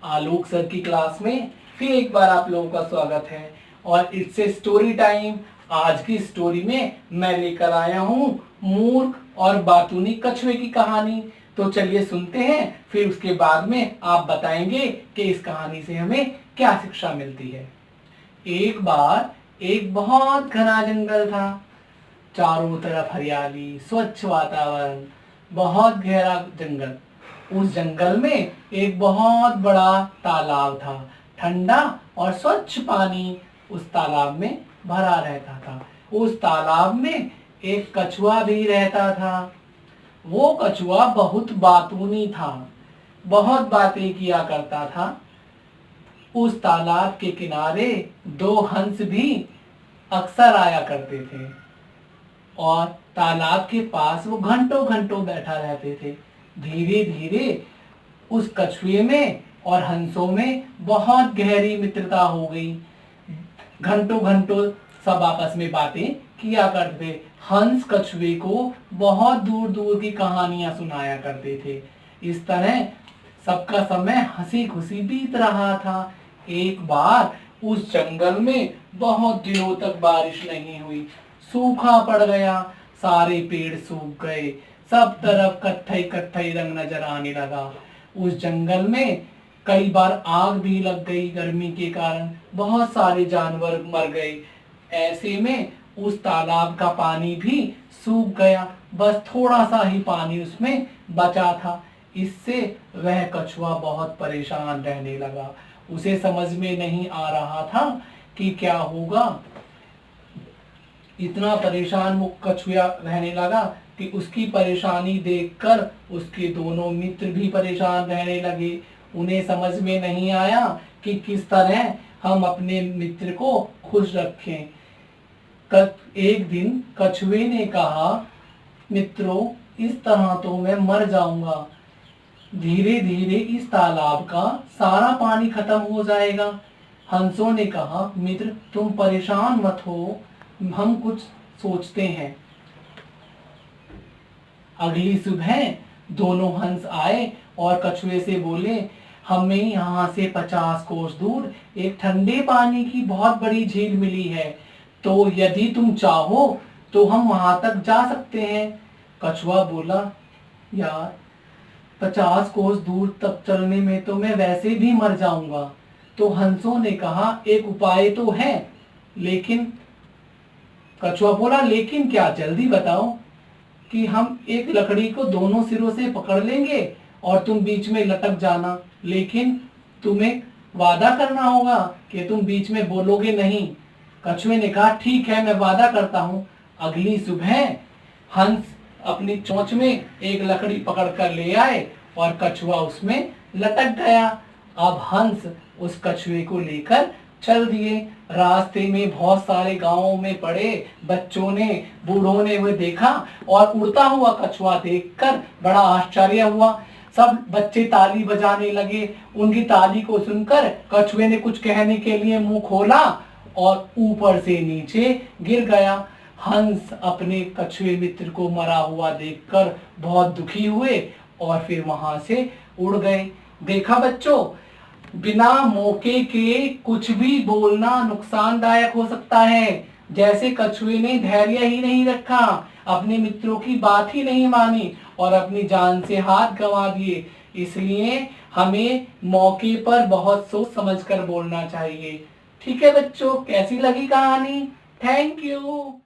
आलोक sir की class में फिर एक बार आप लोगों का स्वागत है। और इट्स ए स्टोरी टाइम। आज की स्टोरी में मैं लेकर आया हूँ मूर्ख और बातूनी कछुए की कहानी। तो चलिए सुनते हैं, फिर उसके बाद में आप बताएंगे कि इस कहानी से हमें क्या शिक्षा मिलती है। एक बार एक बहुत घना जंगल था। चारों तरफ हरियाली, स्वच्छ वातावरण, बहुत गहरा जंगल। उस जंगल में एक बहुत बड़ा तालाब था। ठंडा और स्वच्छ पानी उस तालाब में भरा रहता था। उस तालाब में एक कछुआ भी रहता था। वो कछुआ बहुत बातूनी था, बहुत बातें किया करता था। उस तालाब के किनारे दो हंस भी अक्सर आया करते थे और तालाब के पास वो घंटों घंटों बैठा रहते थे। धीरे धीरे उस कछुए में और हंसों में बहुत गहरी मित्रता हो गई। घंटों घंटों सब आपस में बातें किया करते। हंस कछुए को बहुत दूर दूर की कहानियां सुनाया करते थे। इस तरह सबका समय हंसी खुशी बीत रहा था। एक बार उस जंगल में बहुत दिनों तक बारिश नहीं हुई। सूखा पड़ गया, सारे पेड़ सूख गए, सब तरफ कत्थई कत्थई रंग नजर आने लगा। उस जंगल में कई बार आग भी लग गई। गर्मी के कारण बहुत सारे जानवर मर गए। ऐसे में उस तालाब का पानी भी सूख गया, बस थोड़ा सा ही पानी उसमें बचा था। इससे वह कछुआ बहुत परेशान रहने लगा। उसे समझ में नहीं आ रहा था कि क्या होगा। इतना परेशान वो कछुआ रहने लगा कि उसकी परेशानी देखकर उसके दोनों मित्र भी परेशान रहने लगे। उन्हें समझ में नहीं आया कि किस तरह हम अपने मित्र को खुश रखें। एक दिन कछुए ने कहा, मित्रों, इस तरह तो मैं मर जाऊंगा। धीरे धीरे इस तालाब का सारा पानी खत्म हो जाएगा। हंसों ने कहा, मित्र, तुम परेशान मत हो, हम कुछ सोचते हैं। अगली सुबह दोनों हंस आए और कछुए से बोले, हमें यहाँ से 50 कोस दूर एक ठंडे पानी की बहुत बड़ी झील मिली है, तो यदि तुम चाहो तो हम वहां तक जा सकते हैं। कछुआ बोला, यार 50 कोस दूर तक चलने में तो मैं वैसे भी मर जाऊंगा। तो हंसों ने कहा, एक उपाय तो है। लेकिन कछुआ बोला, लेकिन क्या, जल्दी बताओ। कि हम एक लकड़ी को दोनों सिरों से पकड़ लेंगे और तुम बीच में लटक जाना, लेकिन तुम्हें वादा करना होगा कि तुम बीच में बोलोगे नहीं। कछुए ने कहा, ठीक है, मैं वादा करता हूँ। अगली सुबह हंस अपनी चोंच में एक लकड़ी पकड़ कर ले आए और कछुआ उसमें लटक गया। अब हंस उस कछुए को लेकर चल दिए। रास्ते में बहुत सारे गांवों में पड़े बच्चों ने, बूढ़ों ने वो देखा और उड़ता हुआ कछुआ देखकर बड़ा आश्चर्य हुआ। सब बच्चे ताली बजाने लगे। उनकी ताली को सुनकर कछुए ने कुछ कहने के लिए मुंह खोला और ऊपर से नीचे गिर गया। हंस अपने कछुए मित्र को मरा हुआ देखकर बहुत दुखी हुए और फिर वहां से उड़ गए। देखा बच्चों, बिना मौके के कुछ भी बोलना नुकसानदायक हो सकता है। जैसे कछुए ने धैर्य ही नहीं रखा, अपने मित्रों की बात ही नहीं मानी और अपनी जान से हाथ गंवा दिए। इसलिए हमें मौके पर बहुत सोच समझकर बोलना चाहिए। ठीक है बच्चों, कैसी लगी कहानी? Thank you.